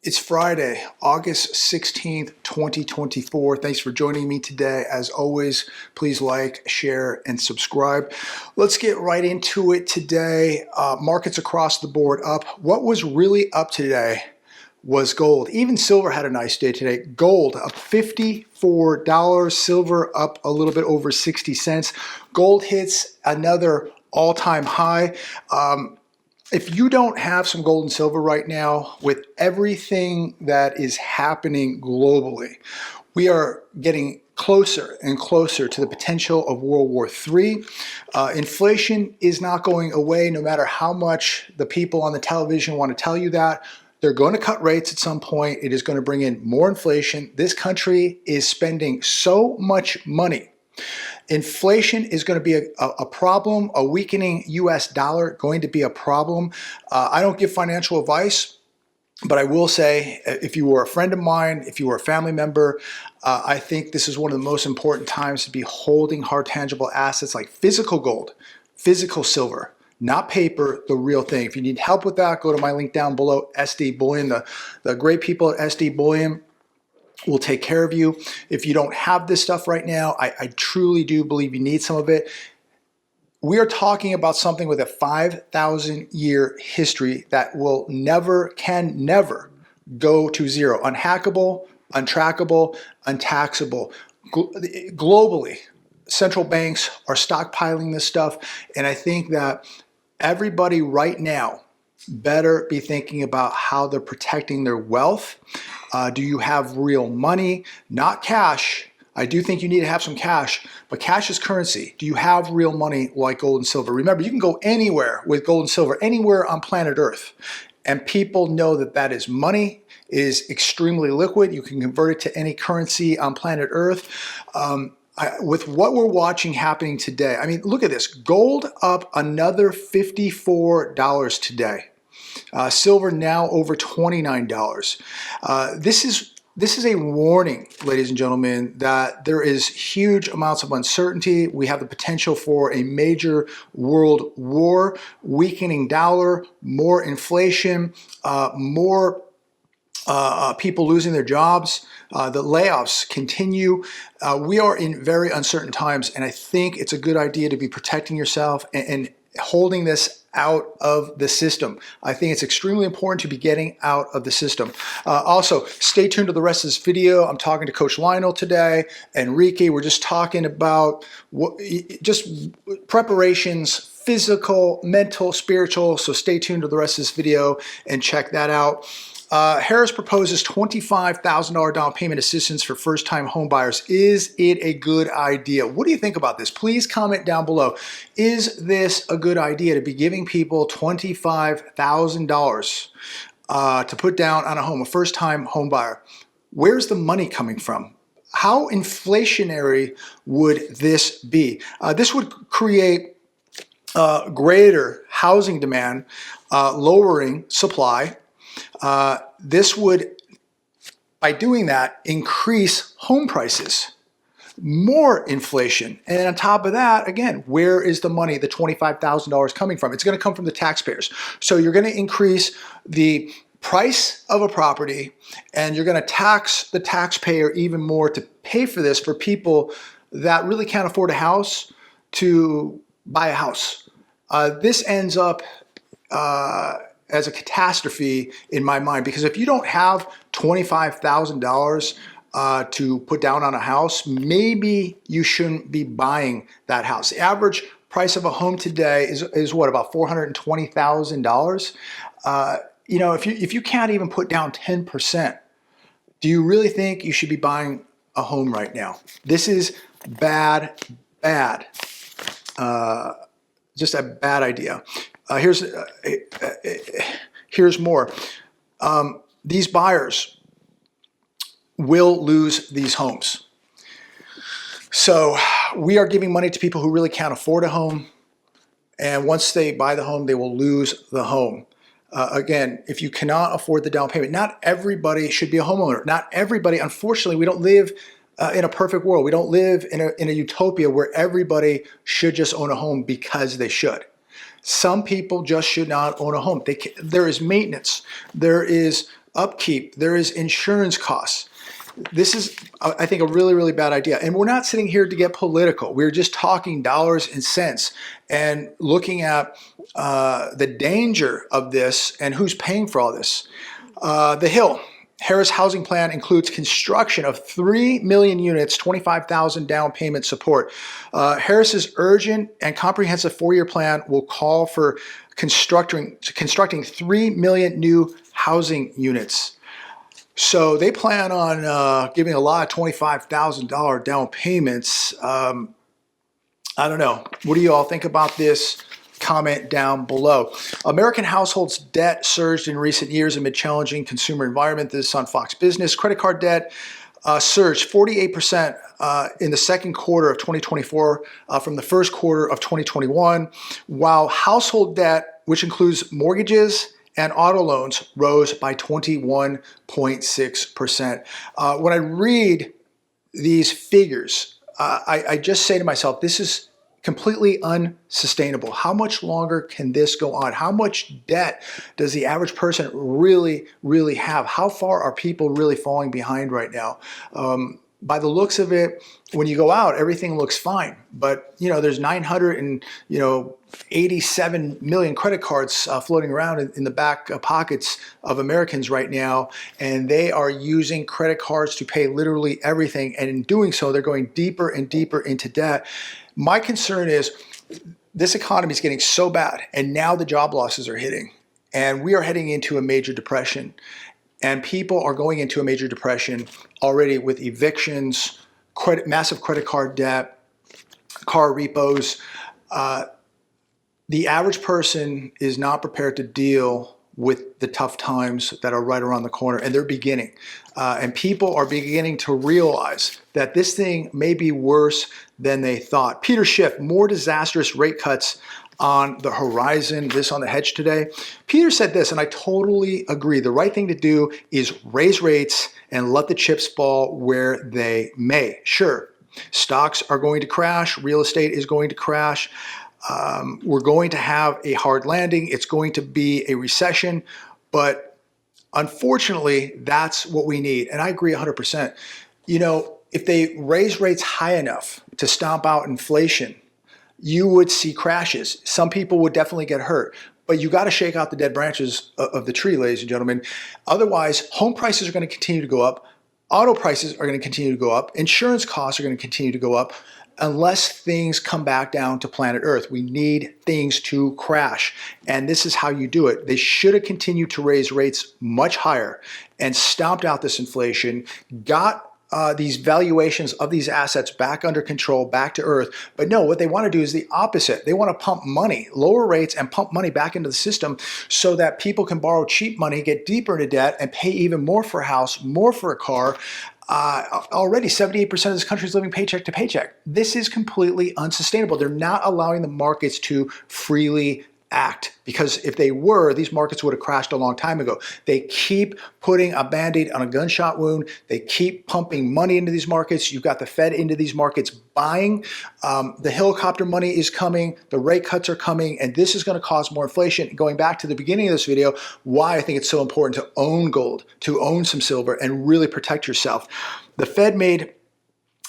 It's Friday, August 16th, 2024. Thanks for joining me today. As always, please like, share, and subscribe. Let's get right into it today. Markets across the board up. What was really up today was gold. Even silver had a nice day today. Gold up $54. Silver up a little bit over 60 cents. Gold hits another all-time high. If you don't have some gold and silver right now, with everything that is happening globally, we are getting closer and closer to the potential of World War III. Inflation is not going away, no matter how much the people on the television want to tell you that. They're going to cut rates at some point. It is going to bring in more inflation. This country is spending so much money. Inflation is going to be a problem. A weakening US dollar going to be a problem. I don't give financial advice, but I will say, if you were a friend of mine, if you were a family member, I think this is one of the most important times to be holding hard tangible assets like physical gold, physical silver, not paper, the real thing. If you need help with that, go to my link down below, SD Bullion. The great people at SD Bullion will take care of you. If you don't have this stuff right now, I truly do believe you need some of it. We are talking about something with a 5,000-year history that will never, can never go to zero. Unhackable, untrackable, untaxable. Globally, central banks are stockpiling this stuff, and I think that everybody right now better be thinking about how they're protecting their wealth. Do you have real money? Not cash. I do think you need to have some cash, but cash is currency. Do you have real money like gold and silver? Remember, you can go anywhere with gold and silver, anywhere on planet Earth, and people know that that is money. It is extremely liquid. You can convert it to any currency on planet Earth. With what we're watching happening today, I mean, look at this. Gold up another $54 today. Silver now over $29. This is a warning, ladies and gentlemen, that there is huge amounts of uncertainty. We have the potential for a major world war, weakening dollar, more inflation, more people losing their jobs. The layoffs continue. We are in very uncertain times, and I think it's a good idea to be protecting yourself and holding this out of the system. I think it's extremely important to be getting out of the system. Also, stay tuned to the rest of this video. I'm talking to Coach Lionel today, Enrique. We're just talking about just preparations, physical, mental, spiritual. So stay tuned to the rest of this video and check that out. Harris proposes $25,000 down payment assistance for first-time homebuyers. Is it a good idea? What do you think about this? Please comment down below. Is this a good idea to be giving people $25,000 to put down on a home, a first-time homebuyer? Where's the money coming from? How inflationary would this be? This would create greater housing demand, lowering supply. This would, by doing that, increase home prices, more inflation. And on top of that, again, where is the money, the $25,000 coming from? It's going to come from the taxpayers. So you're going to increase the price of a property, and you're going to tax the taxpayer even more to pay for this for people that really can't afford a house to buy a house. This ends up as a catastrophe in my mind, because if you don't have $25,000 to put down on a house, maybe you shouldn't be buying that house. The average price of a home today is what, about $420,000? You know, if you can't even put down 10%, do you really think you should be buying a home right now? This is bad, just a bad idea. Here's more. These buyers will lose these homes. So we are giving money to people who really can't afford a home, and once they buy the home, they will lose the home. Again, if you cannot afford the down payment, not everybody should be a homeowner. Not everybody, unfortunately, we don't live in a perfect world. We don't live in a utopia where everybody should just own a home because they should. Some people just should not own a home. There is maintenance. There is upkeep. There is insurance costs. This is, I think, a really, really bad idea. And we're not sitting here to get political. We're just talking dollars and cents and looking at the danger of this and who's paying for all this. The Hill. Harris housing plan includes construction of 3 million units, 25,000 down payment support. Harris's urgent and comprehensive 4-year plan will call for constructing 3 million new housing units. So they plan on giving a lot of $25,000 down payments. I don't know. What do you all think about this? Comment down below. American households' debt surged in recent years amid challenging consumer environment. This is on Fox Business. Credit card debt surged 48% in the second quarter of 2024 from the first quarter of 2021, while household debt, which includes mortgages and auto loans, rose by 21.6%. When I read these figures, I just say to myself, this is completely unsustainable. How much longer can this go on? How much debt does the average person really, really have? How far are people really falling behind right now? By the looks of it, when you go out, everything looks fine. But there's 987 million credit cards floating around in the back pockets of Americans right now, and they are using credit cards to pay literally everything. And in doing so, they're going deeper and deeper into debt. My concern is this economy is getting so bad, and now the job losses are hitting, and we are heading into a major depression. And people are going into a major depression already with evictions, massive credit card debt, car repos. The average person is not prepared to deal with the tough times that are right around the corner, and they're beginning. And people are beginning to realize that this thing may be worse than they thought. Peter Schiff, more disastrous rate cuts on the horizon. This on The Hedge today. Peter said this, and I totally agree. The right thing to do is raise rates and let the chips fall where they may. Sure, stocks are going to crash. Real estate is going to crash. We're going to have a hard landing. It's going to be a recession, but unfortunately, that's what we need. And I agree 100%. If they raise rates high enough to stomp out inflation, you would see crashes. Some people would definitely get hurt, but you got to shake out the dead branches of the tree, ladies and gentlemen. Otherwise, home prices are going to continue to go up. Auto prices are going to continue to go up. Insurance costs are going to continue to go up unless things come back down to planet Earth. We need things to crash. And this is how you do it. They should have continued to raise rates much higher and stomped out this inflation, got these valuations of these assets back under control, back to earth. But no, what they want to do is the opposite. They want to pump money, lower rates, and pump money back into the system so that people can borrow cheap money, get deeper into debt, and pay even more for a house, more for a car. Already 78% of this country is living paycheck to paycheck. This is completely unsustainable. They're not allowing the markets to freely act, because if they were, these markets would have crashed a long time ago. They keep putting a Band-Aid on a gunshot wound. They keep pumping money into these markets. You've got the Fed into these markets buying. The helicopter money is coming. The rate cuts are coming, and this is going to cause more inflation. Going back to the beginning of this video, why I think it's so important to own gold, to own some silver, and really protect yourself. The Fed made,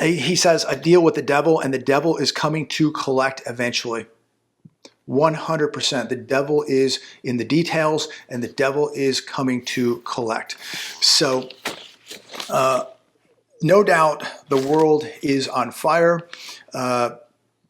he says, a deal with the devil, and the devil is coming to collect eventually. 100%. The devil is in the details, and the devil is coming to collect. So, no doubt the world is on fire.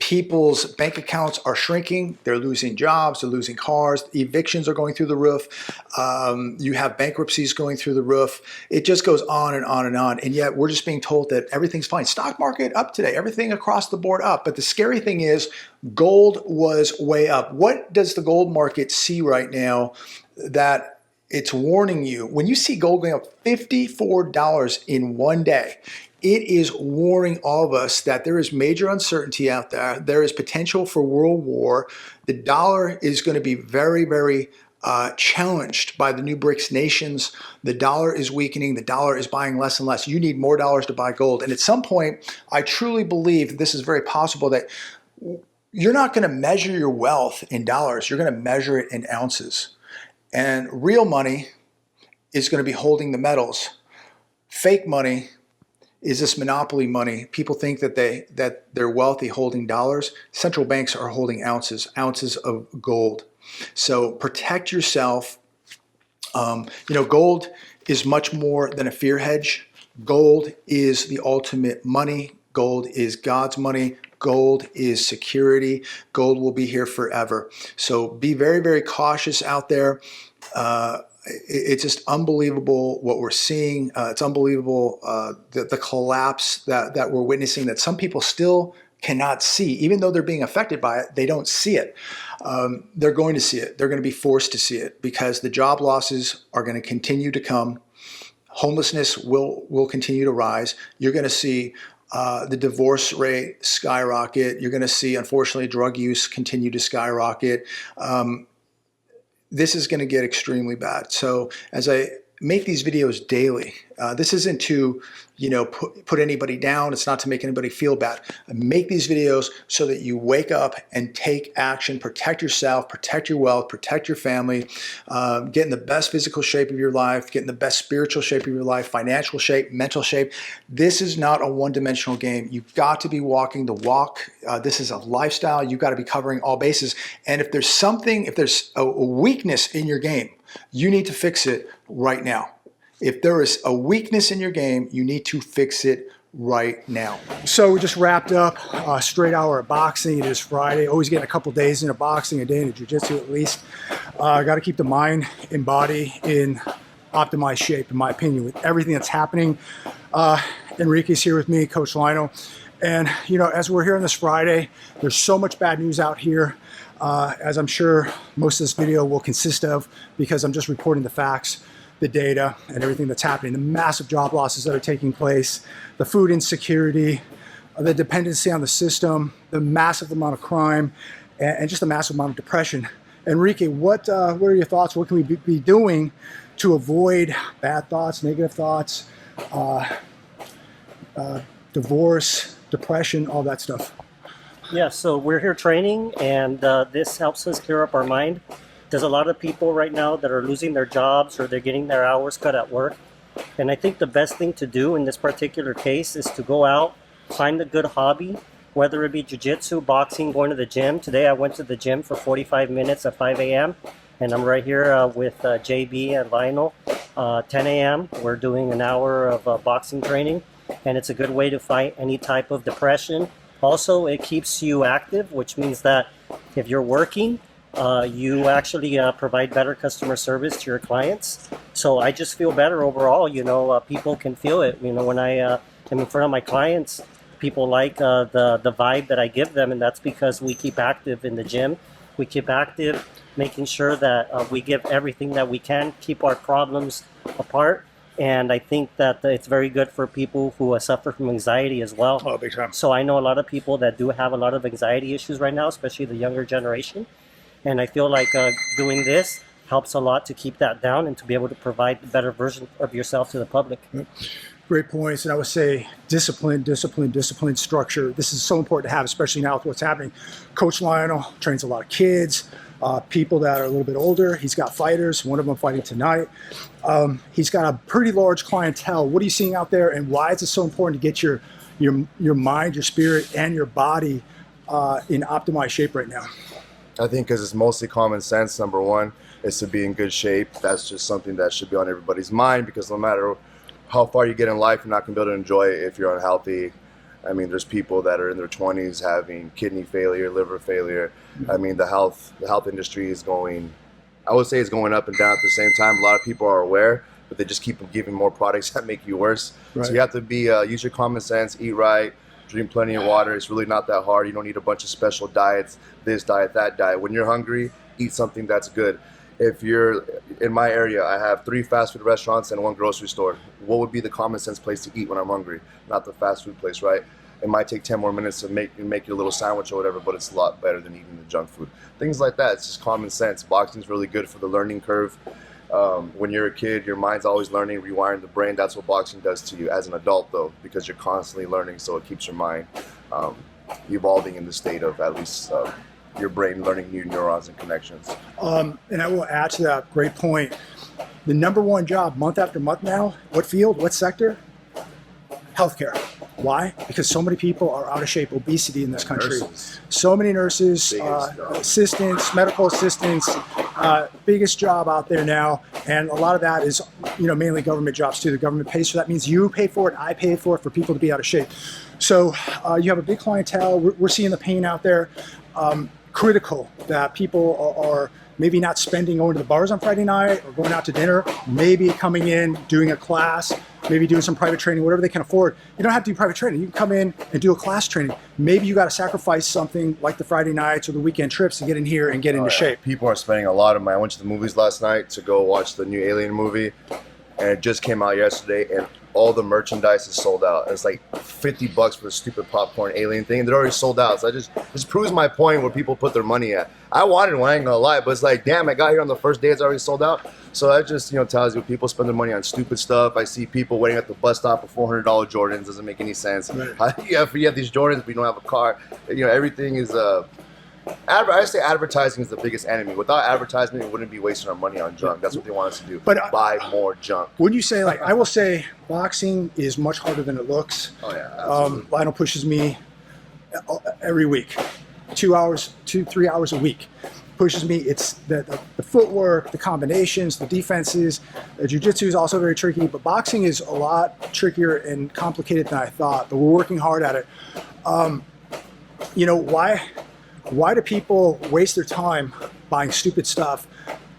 People's bank accounts are shrinking. They're losing jobs. They're losing cars. Evictions are going through the roof. You have bankruptcies going through the roof. It just goes on and on and on. And yet we're just being told that everything's fine. Stock market up today. Everything across the board up. But the scary thing is gold was way up. What does the gold market see right now that it's warning you? When you see gold going up $54 in one day, it is warning all of us that there is major uncertainty out there. There is potential for world war. The dollar is going to be very, very challenged by the new BRICS nations. The dollar is weakening. The dollar is buying less and less. You need more dollars to buy gold. And at some point, I truly believe this is very possible that you're not going to measure your wealth in dollars. You're going to measure it in ounces. And real money is going to be holding the metals. Fake money is this monopoly money. People think that they're wealthy holding dollars. Central banks are holding ounces of gold. So protect yourself. Gold is much more than a fear hedge. Gold is the ultimate money. Gold is God's money. Gold is security. Gold will be here forever. So be very, very cautious out there. It's just unbelievable what we're seeing. It's unbelievable the collapse that we're witnessing, that some people still cannot see. Even though they're being affected by it, they don't see it. They're going to see it. They're going to be forced to see it because the job losses are going to continue to come. Homelessness will continue to rise. You're going to see the divorce rate skyrocket. You're going to see, unfortunately, drug use continue to skyrocket. This is going to get extremely bad. So as I make these videos daily, this isn't to put anybody down. It's not to make anybody feel bad. I make these videos so that you wake up and take action, protect yourself, protect your wealth, protect your family, get in the best physical shape of your life, get in the best spiritual shape of your life, financial shape, mental shape. This is not a one-dimensional game. You've got to be walking the walk. This is a lifestyle. You've got to be covering all bases. And if there's a weakness in your game, you need to fix it right now. If there is a weakness in your game, you need to fix it right now. So we just wrapped up a straight hour of boxing. It is Friday. Always getting a couple days into boxing, a day into jiu-jitsu at least. I got to keep the mind and body in optimized shape, in my opinion, with everything that's happening. Enrique's here with me, Coach Lionel. And, as we're here on this Friday, there's so much bad news out here, as I'm sure most of this video will consist of, because I'm just reporting the facts, the data, and everything that's happening, the massive job losses that are taking place, the food insecurity, the dependency on the system, the massive amount of crime, and just the massive amount of depression. Enrique, what are your thoughts? What can we be doing to avoid bad thoughts, negative thoughts, divorce, depression, all that stuff? Yeah, so we're here training, and this helps us clear up our mind. There's a lot of people right now that are losing their jobs or they're getting their hours cut at work. And I think the best thing to do in this particular case is to go out, find a good hobby, whether it be jiu-jitsu, boxing, going to the gym. Today I went to the gym for 45 minutes at 5 a.m. and I'm right here with JB and Lionel. 10 a.m. we're doing an hour of boxing training, and it's a good way to fight any type of depression. Also, it keeps you active, which means that if you're working, you actually provide better customer service to your clients. So I just feel better overall. People can feel it. When I am in front of my clients, people like the vibe that I give them, and that's because we keep active in the gym. We keep active, making sure that we give everything that we can, keep our problems apart. And I think that it's very good for people who suffer from anxiety as well. Oh, big time. So I know a lot of people that do have a lot of anxiety issues right now, especially the younger generation. And I feel like doing this helps a lot to keep that down and to be able to provide the better version of yourself to the public. Great points. And I would say discipline, structure. This is so important to have, especially now with what's happening. Coach Lionel trains a lot of kids, people that are a little bit older. He's got fighters, one of them fighting tonight. He's got a pretty large clientele. What are you seeing out there, and why is it so important to get your mind, your spirit, and your body in optimized shape right now? I think because it's mostly common sense. Number one is to be in good shape. That's just something that should be on everybody's mind, because no matter how far you get in life, you're not going to be able to enjoy it if you're unhealthy. I mean, there's people that are in their 20s having kidney failure, liver failure. I mean, the health industry is going, I would say it's going up and down at the same time. A lot of people are aware, but they just keep giving more products that make you worse. Right. So you have to be use your common sense, eat right, drink plenty of water. It's really not that hard. You don't need a bunch of special diets, this diet, that diet. When you're hungry, eat something that's good. If you're in my area, I have 3 fast food restaurants and 1 grocery store. What would be the common sense place to eat when I'm hungry? Not the fast food place, right? It might take 10 more minutes to make your little sandwich or whatever, but it's a lot better than eating the junk food. Things like that. It's just common sense. Boxing's really good for the learning curve. When you're a kid, your mind's always learning, rewiring the brain. That's what boxing does to you as an adult, though, because you're constantly learning, so it keeps your mind evolving in the state of at least your brain learning new neurons and connections. And I will add to that, great point. the #1 job month after month now, what field, what sector? Healthcare. Why? Because so many people are out of shape, obesity in this country. Nurses. So many nurses, assistants, medical assistants, biggest job out there now. And a lot of that is, mainly government jobs too. The government pays for that. Means you pay for it, I pay for it, for people to be out of shape. So you have a big clientele. We're seeing the pain out there. Critical that people are maybe not spending going to the bars on Friday night or going out to dinner, maybe coming in, doing a class, maybe doing some private training, whatever they can afford. You don't have to do private training. You can come in and do a class training. Maybe you got to sacrifice something like the Friday nights or the weekend trips to get in here and get into shape. People are spending a lot of money. I went to the movies last night to go watch the new Alien movie, and it just came out yesterday, and all the merchandise is sold out. It's like $50 for the stupid popcorn alien thing. They're already sold out. So this proves my point where people put their money at. I wanted one, I ain't gonna lie, but it's like, damn, I got here on the first day, it's already sold out. So that just, tells you people spend their money on stupid stuff. I see people waiting at the bus stop for $400 Jordans. Doesn't make any sense. Right. You have these Jordans, but you don't have a car. Everything is I say advertising is the biggest enemy. Without advertising, we wouldn't be wasting our money on junk. That's what they want us to do. But buy more junk. Would you say, I will say, boxing is much harder than it looks. Oh yeah, absolutely. Lionel pushes me every week, 3 hours a week. Pushes me. It's the footwork, the combinations, the defenses. Jiu-jitsu is also very tricky, but boxing is a lot trickier and complicated than I thought. But we're working hard at it. Why do people waste their time buying stupid stuff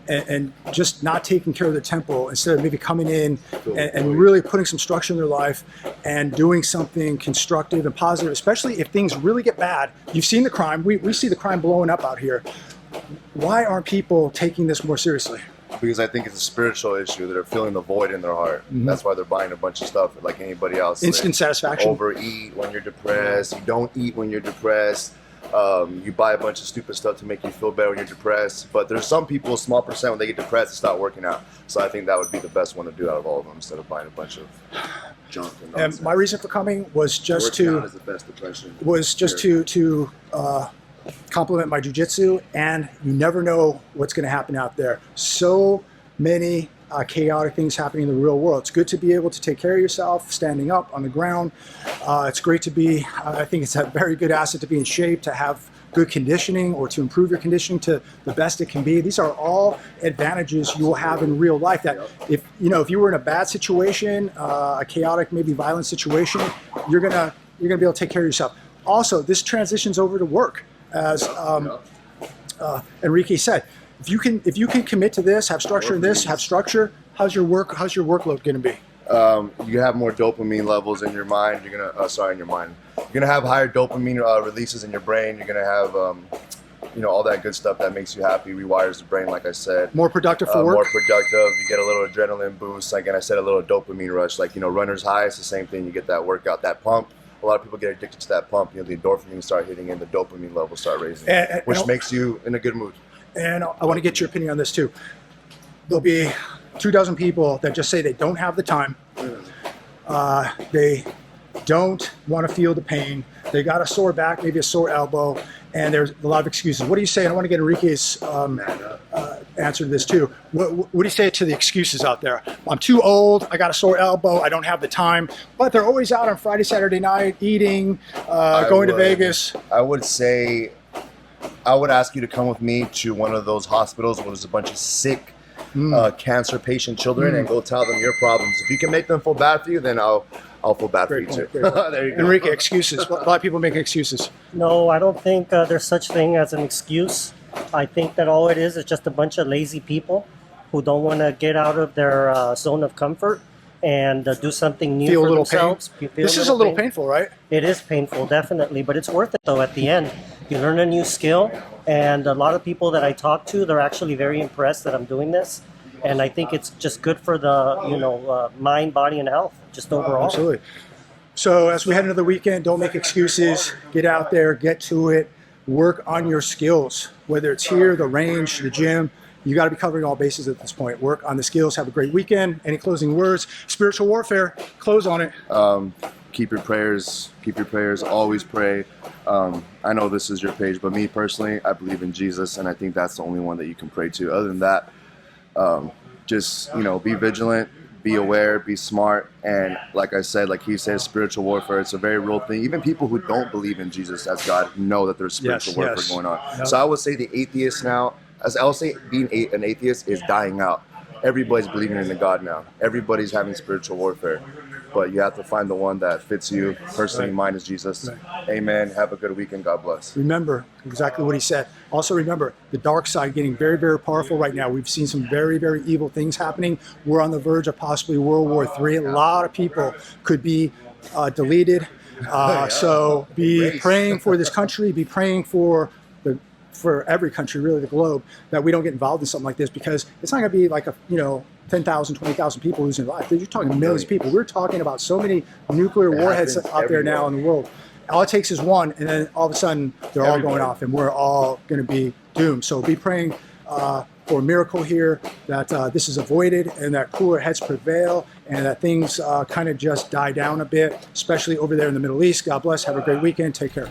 and just not taking care of their temple instead of maybe coming in and really putting some structure in their life and doing something constructive and positive, especially if things really get bad? You've seen the crime. We see the crime blowing up out here. Why aren't people taking this more seriously? Because I think it's a spiritual issue. They're feeling the void in their heart. Mm-hmm. That's why they're buying a bunch of stuff like anybody else. Instant satisfaction. Overeat when you're depressed. You don't eat when you're depressed. You buy a bunch of stupid stuff to make you feel better when you're depressed. But there's some people, a small percent, when they get depressed, they start working out. So I think that would be the best one to do out of all of them instead of buying a bunch of junk and nonsense. And my reason for coming was just to compliment my jiu-jitsu, and you never know what's going to happen out there. So many chaotic things happening in the real world. It's good to be able to take care of yourself, standing up on the ground. It's great to be, I think it's a very good asset to be in shape, to have good conditioning or to improve your conditioning to the best it can be. These are all advantages you will have in real life that if you were in a bad situation, a chaotic, maybe violent situation, you're gonna be able to take care of yourself. Also, this transitions over to work. As Enrique said, if you can commit to this, have structure in this, have structure, how's your workload going to be? You have more dopamine levels in your mind. You're gonna have higher dopamine releases in your brain. You're gonna have all that good stuff that makes you happy, rewires the brain, like I said. More productive for work. More productive. You get a little adrenaline boost. Like, and I said, a little dopamine rush. Like, runner's high. It's the same thing. You get that workout, that pump. A lot of people get addicted to that pump. The endorphins start hitting and the dopamine levels start raising, which makes you in a good mood. And I want to get your opinion on this too. There'll be 24 people that just say they don't have the time. They don't want to feel the pain. They got a sore back, maybe a sore elbow, and there's a lot of excuses. What do you say? And I want to get Enrique's answer to this too. What do you say to the excuses out there? I'm too old. I got a sore elbow. I don't have the time. But they're always out on Friday, Saturday night, eating, going to Vegas. I would say, I would ask you to come with me to one of those hospitals where there's a bunch of sick cancer patient children and go tell them your problems. If you can make them feel bad for you, then I'll feel bad for you too. There you go. Enrique, excuses. A lot of people make excuses. No, I don't think there's such thing as an excuse. I think that all it is just a bunch of lazy people who don't want to get out of their zone of comfort and do something new for themselves. This is a little painful, right? It is painful, definitely, but it's worth it though at the end. You learn a new skill, and a lot of people that I talk to, they're actually very impressed that I'm doing this. And I think it's just good for the mind, body, and health, just overall. Absolutely. So as we head into the weekend, don't make excuses. Get out there, get to it, work on your skills. Whether it's here, the range, the gym, you got to be covering all bases at this point. Work on the skills. Have a great weekend. Any closing words? Spiritual warfare. Close on it. Keep your prayers. Always pray. I know this is your page, but me personally, I believe in Jesus, and I think that's the only one that you can pray to. Other than that, just, be vigilant, be aware, be smart. And like I said, like he says, spiritual warfare, it's a very real thing. Even people who don't believe in Jesus as God know that there's spiritual warfare going on. Yep. So I would say the atheist now, as I'll say, being an atheist is dying out. Everybody's believing in the God now. Everybody's having spiritual warfare. But you have to find the one that fits you. Personally, mine is Jesus. Right. Amen. Have a good weekend. God bless. Remember exactly what he said. Also remember, the dark side getting very, very powerful right now. We've seen some very, very evil things happening. We're on the verge of possibly World War III. A lot of people could be deleted. So be praying for this country. Be praying for every country, really, the globe, that we don't get involved in something like this, because it's not going to be like 10,000, 20,000 people losing their life. You're talking millions of people. We're talking about so many nuclear warheads out there now in the world. All it takes is one, and then all of a sudden they're all going off, and we're all going to be doomed. So be praying for a miracle here, that this is avoided, and that cooler heads prevail, and that things kind of just die down a bit, especially over there in the Middle East. God bless. Have a great weekend. Take care.